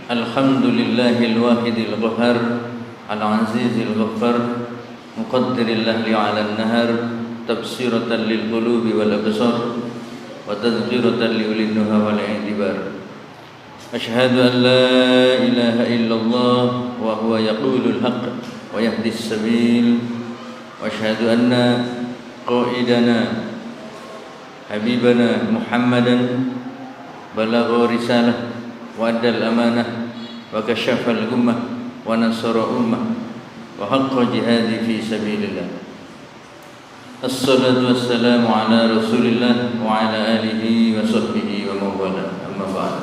Alhamdulillahil wahidil qahhar al-azizil ghaffar muqaddirillah li'alan nahar tabsiratan lil qulubi wal absar wa tadhkiratan li ulil nuha wal i'tibar. Asyhadu an la ilaha illallah wa huwa yaqulul haqq wa yahdis sabil wa asyhadu anna qaidana habibana Muhammadan balagha risalah wa addal amanah wa kasyafal ummah wa nasara ummah wa haqqa jihadi fi sabilillah. Assalatu wassalamu ala rasulillah wa ala alihi wa sahbihi wa mawala. Amma ba'd.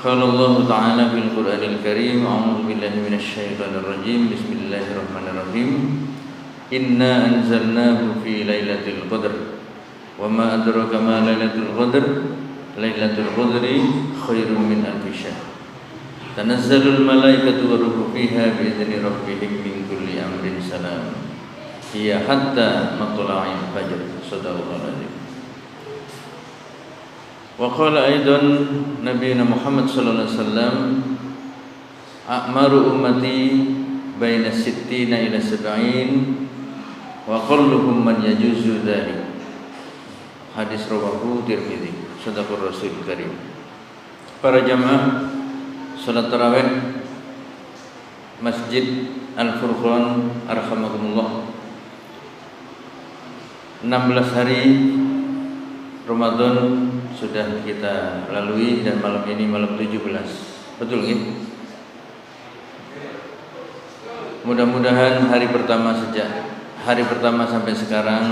Qala Allah ta'ala fil Qur'anil Karim, a'udzu billahi minasy syaithanir rajim. Bismillahirrahmanirrahim. Inna anzalnahu fi lailatul qadr. Wa ma adraka ma lailatul qadr? Lailatul qadri khairun min alfi syahr. Tanazzalul malaikatu waruhu fiha bi'idzni rabbihim min kulli amrin salam. Hiya hatta matla'il fajr. Shadaqallahu alazim. Wa qala aidan nabiyuna Muhammad sallallahu alaihi wasallam, a'maru ummati baina sittina ila sab'in wa qalluhum man yajuzu dzalik. Hadis rawahu Tirmidzi. Sadaqur Rasul Karim. Para jamaah salat tarawih Masjid Al-Furqan arhamakumullah, 16 hari Ramadan sudah kita lalui dan malam ini malam 17. Betul nggih? Mudah-mudahan hari pertama sampai sekarang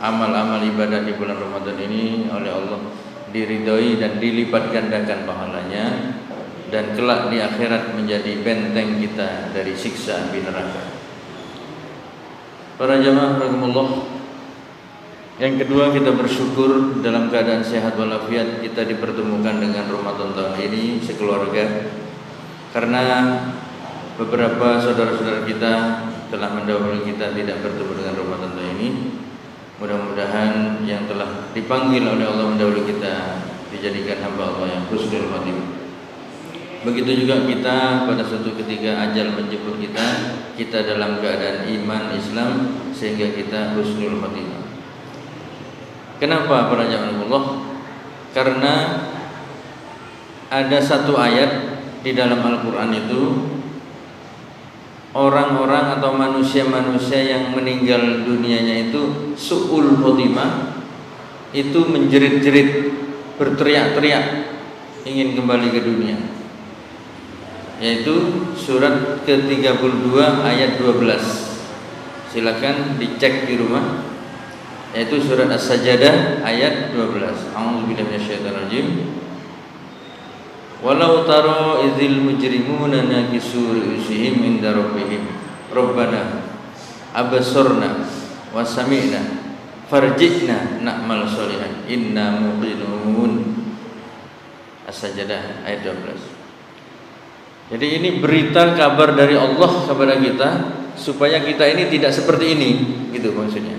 amal-amal ibadah di bulan Ramadan ini oleh Allah diridhoi dan dilipat gandakan pahalanya, dan kelak di akhirat menjadi benteng kita dari siksa api neraka. Para jamaah rahimakumullah, yang kedua, kita bersyukur dalam keadaan sehat walafiat kita dipertemukan dengan Ramadan tahun ini sekeluarga, karena beberapa saudara-saudara kita telah mendahului kita tidak bertemu dengan Ramadan tahun ini. Mudah-mudahan yang telah dipanggil oleh Allah mendahului kita dijadikan hamba Allah yang husnul khotimah. Begitu juga kita pada suatu ketika ajal menjemput kita dalam keadaan iman Islam sehingga kita husnul khotimah. Kenapa para jamaah Allah? Karena ada satu ayat di dalam Al-Quran itu, orang-orang atau manusia-manusia yang meninggal dunianya itu su'ul khotimah, itu menjerit-jerit, berteriak-teriak ingin kembali ke dunia. Yaitu surat ke-32 ayat 12. Silakan dicek di rumah. Yaitu surat As-Sajdah ayat 12. A'udzubillahi minasyaitonirrajim. Walau taro idzil mujrimuna nakisu ru'usihim inda rabbihim rabbana absurna wa sami'na farji'na na'mal sholihan inna muqinun. As-Sajdah ayat 12. Jadi ini berita kabar dari Allah kepada kita supaya kita ini tidak seperti ini, gitu maksudnya.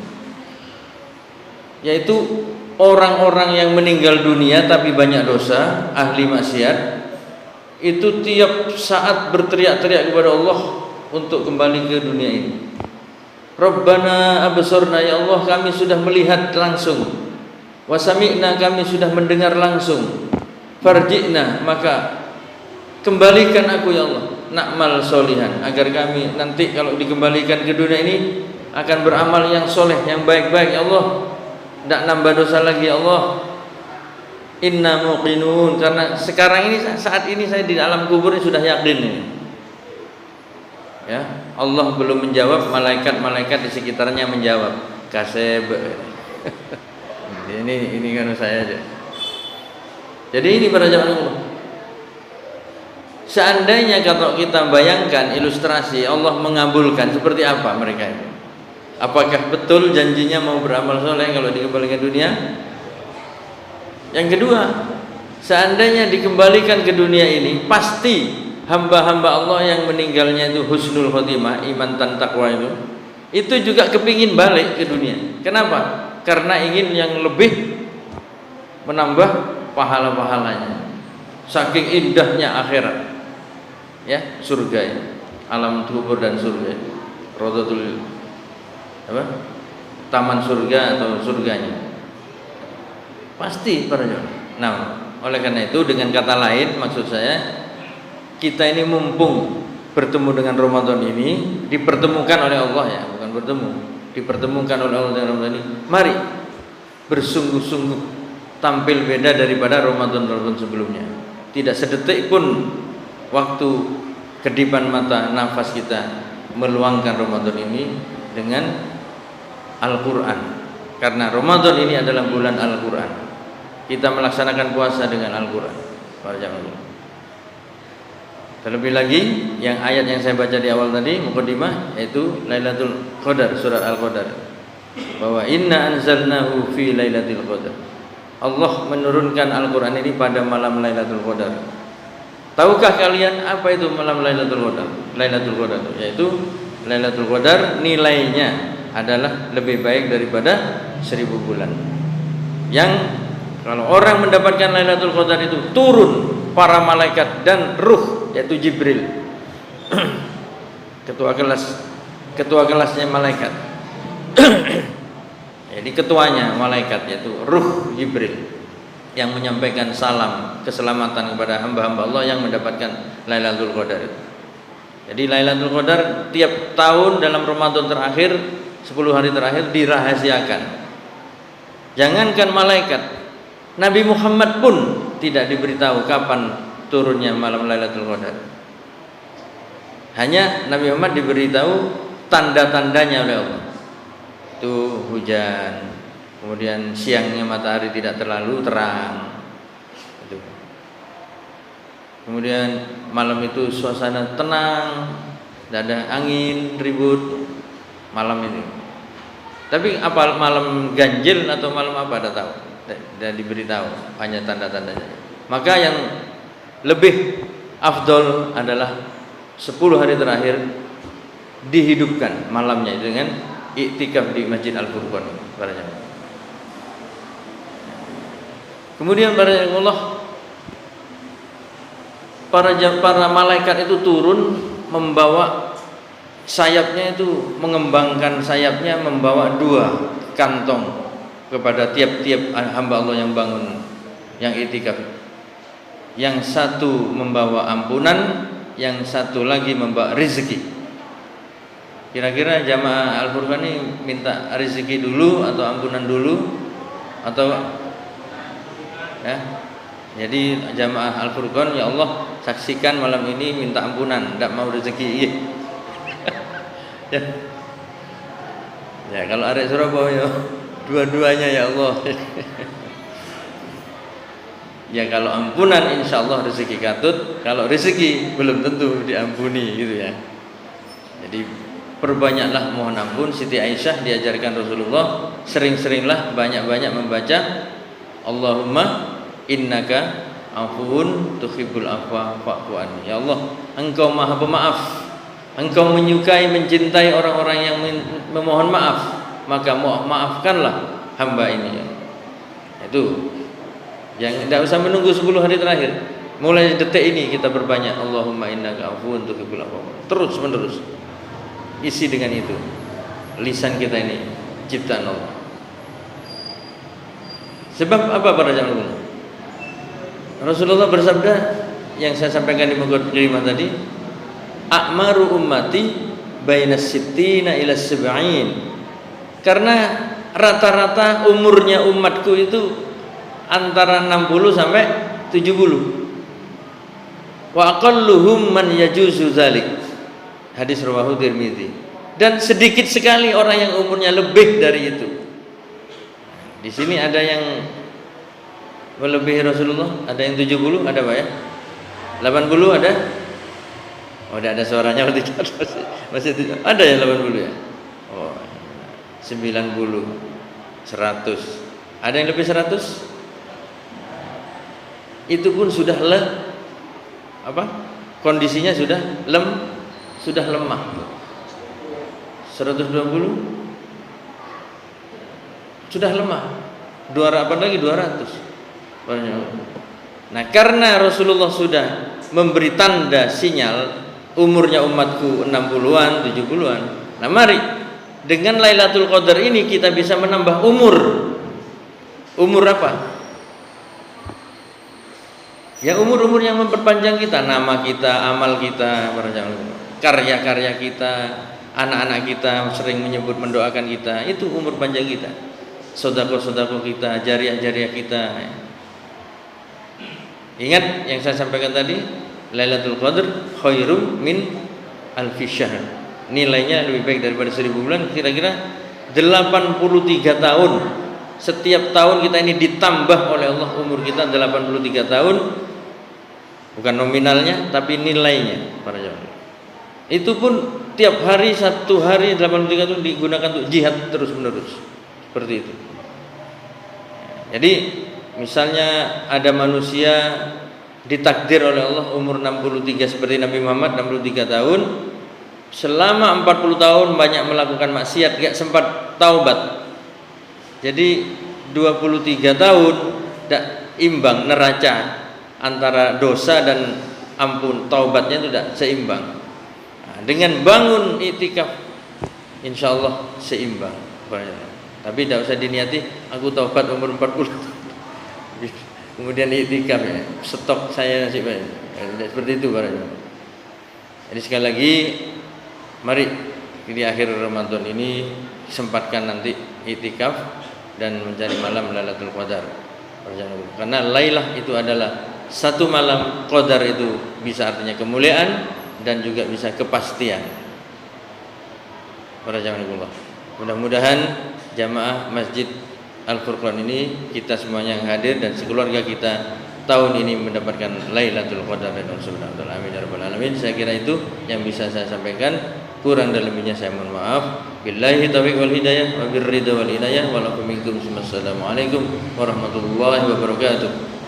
Yaitu orang-orang yang meninggal dunia tapi banyak dosa, ahli maksiat, itu tiap saat berteriak-teriak kepada Allah untuk kembali ke dunia ini. Rabbana absurna, ya Allah kami sudah melihat langsung, wa sami'na kami sudah mendengar langsung, farji'na maka kembalikan aku ya Allah, na'mal solihan, agar kami nanti kalau dikembalikan ke dunia ini akan beramal yang soleh, yang baik-baik ya Allah, tidak nambah dosa lagi ya Allah. Inna muqinun, karena sekarang ini, saat ini saya di alam kubur ini sudah yakin ini. Ya, Allah belum menjawab, malaikat-malaikat di sekitarnya menjawab. Kaseb. ini kan saya aja. Jadi ini para jamaah Allah. Seandainya kalau kita bayangkan ilustrasi Allah mengabulkan, seperti apa mereka itu? Apakah betul janjinya mau beramal soleh kalau dikembalikan dunia? Yang kedua, seandainya dikembalikan ke dunia ini, pasti hamba-hamba Allah yang meninggalnya itu husnul khotimah, iman dan takwa itu juga kepingin balik ke dunia. Kenapa? Karena ingin yang lebih menambah pahala-pahalanya. saking indahnya akhirat. Ya, surga ya. Alam kubur dan surga. Rodatul apa? Taman surga atau surganya. Pasti para jemaah. Nah, oleh karena itu dengan kata lain maksud saya kita ini mumpung bertemu dengan Ramadan ini dipertemukan oleh Allah ya, bukan bertemu, dipertemukan oleh Allah dengan Ramadan ini. Mari bersungguh-sungguh tampil beda daripada Ramadan sebelumnya. Tidak sedetik pun waktu kedipan mata nafas kita meluangkan Ramadan ini dengan Al-Quran. Karena Ramadan ini adalah bulan Al-Quran. Kita melaksanakan puasa dengan Al-Quran. Para jamaah. Terlebih lagi yang ayat yang saya baca di awal tadi mukadimah yaitu Lailatul Qadar, surat Al-Qadar. Bahwa inna anzalnahu fi Lailatul Qadar. Allah menurunkan Al-Quran ini pada malam Lailatul Qadar. Tahukah kalian apa itu malam Lailatul Qadar? Lailatul Qadar yaitu Lailatul Qadar nilainya adalah lebih baik daripada 1000 bulan. Yang kalau orang mendapatkan Lailatul Qadar itu turun para malaikat dan ruh yaitu Jibril ketua kelasnya malaikat. Jadi ketuanya malaikat yaitu ruh Jibril yang menyampaikan salam keselamatan kepada hamba-hamba Allah yang mendapatkan Lailatul Qadar. Jadi Lailatul Qadar tiap tahun dalam Ramadan terakhir 10 hari terakhir dirahasiakan. Jangankan malaikat, Nabi Muhammad pun tidak diberitahu kapan turunnya malam Lailatul Qadar. Hanya Nabi Muhammad diberitahu tanda-tandanya oleh Allah. Itu hujan, kemudian siangnya matahari tidak terlalu terang. Itu. Kemudian malam itu suasana tenang, tidak ada angin ribut malam ini. Tapi apa malam ganjil atau malam apa tidak tahu, tidak diberitahu, hanya tanda-tandanya. Maka yang lebih afdol adalah 10 hari terakhir dihidupkan malamnya dengan iktikaf di Masjid Al-Furqan. Kemudian para malaikat itu turun membawa sayapnya, itu mengembangkan sayapnya, membawa 2 kantong kepada tiap-tiap hamba Allah yang bangun, yang iktikaf. Yang satu membawa ampunan, yang satu lagi membawa rezeki. Kira-kira jamaah Al-Furqan ini minta rezeki dulu atau ampunan dulu atau ya? Jadi jamaah Al-Furqan, ya Allah saksikan malam ini minta ampunan, tidak mau rezeki. Ya. Ya kalau arek Surabaya dua-duanya ya Allah. Ya kalau ampunan insya Allah rezeki katut, kalau rezeki belum tentu diampuni gitu ya. Jadi perbanyaklah mohon ampun. Siti Aisyah diajarkan Rasulullah sering-seringlah banyak-banyak membaca Allahumma innaka afuun tuhibbul afwa fa'fu anni. Ya Allah, Engkau Maha Pemaaf. Engkau menyukai, mencintai orang-orang yang memohon maaf, maka maafkanlah hamba ini. Itu yang tidak usah menunggu 10 hari terakhir. Mulai detik ini kita berbanyak Allahumma innaka afuun tuhibbul afwa. Terus menerus isi dengan itu. Lisan kita ini ciptaan Allah. Sebab apa para jamaah? Rasulullah bersabda yang saya sampaikan di mukadimah tadi, a'maru ummati bainas sittina ila sab'in. Karena rata-rata umurnya umatku itu antara 60 sampai 70. Wa aqalluhum man yajuzu dzalik. Hadis rawahu Tirmidzi. Dan sedikit sekali orang yang umurnya lebih dari itu. Di sini ada yang melebihi Rasulullah, ada yang 70, ada Pak ya? 80 ada? Oh, ada suaranya masih ada ya 80 ya? Oh, 90, 100. Ada yang lebih 100? Itu pun sudah kondisinya sudah lemah. 120 sudah lemah. 200 apalagi 200. Nah, karena Rasulullah sudah memberi tanda sinyal umurnya umatku 60-an, 70-an. Nah, mari dengan Lailatul Qadar ini kita bisa menambah umur. Umur apa? Ya umur-umur yang memperpanjang kita, nama kita, amal kita, karya-karya kita, anak-anak kita sering menyebut mendoakan kita, itu umur panjang kita. Sedekah-sedekah kita, jariah-jariah kita. Ingat yang saya sampaikan tadi, Lailatul Qadar khairum min alfi syahr. Nilainya lebih baik daripada 1000 bulan, kira-kira 83 tahun. Setiap tahun kita ini ditambah oleh Allah umur kita 83 tahun. Bukan nominalnya tapi nilainya para jamaah. Itu pun tiap hari, satu hari 83 tahun digunakan untuk jihad terus-menerus. Seperti itu. Jadi misalnya ada manusia ditakdir oleh Allah umur 63 seperti Nabi Muhammad 63 tahun, selama 40 tahun banyak melakukan maksiat, gak sempat taubat. Jadi 23 tahun tidak imbang neraca antara dosa dan ampun taubatnya itu tidak seimbang. Nah, dengan bangun iktikaf insya Allah seimbang. Tapi tidak usah diniati aku taubat umur 40 kemudian iktikaf ya, stok saya nasib baik. Seperti itu para jemaah. Jadi sekali lagi mari di akhir Ramadan ini sempatkan nanti iktikaf dan mencari malam Lailatul Qadar. Karena Lailah itu adalah satu malam, Qadar itu bisa artinya kemuliaan dan juga bisa kepastian. Para jamaah, mudah-mudahan jamaah Masjid Al-Furqan ini kita semuanya yang hadir dan sekeluarga kita tahun ini mendapatkan Lailatul Qadar dan Rasulullah. Amin ya rabbal alamin. Saya kira itu yang bisa saya sampaikan. Kurang dan lebihnya saya mohon maaf. Billahi taufiq wal hidayah wa birridha wal inayah wa lakum minkum. Assalamualaikum warahmatullahi wabarakatuh.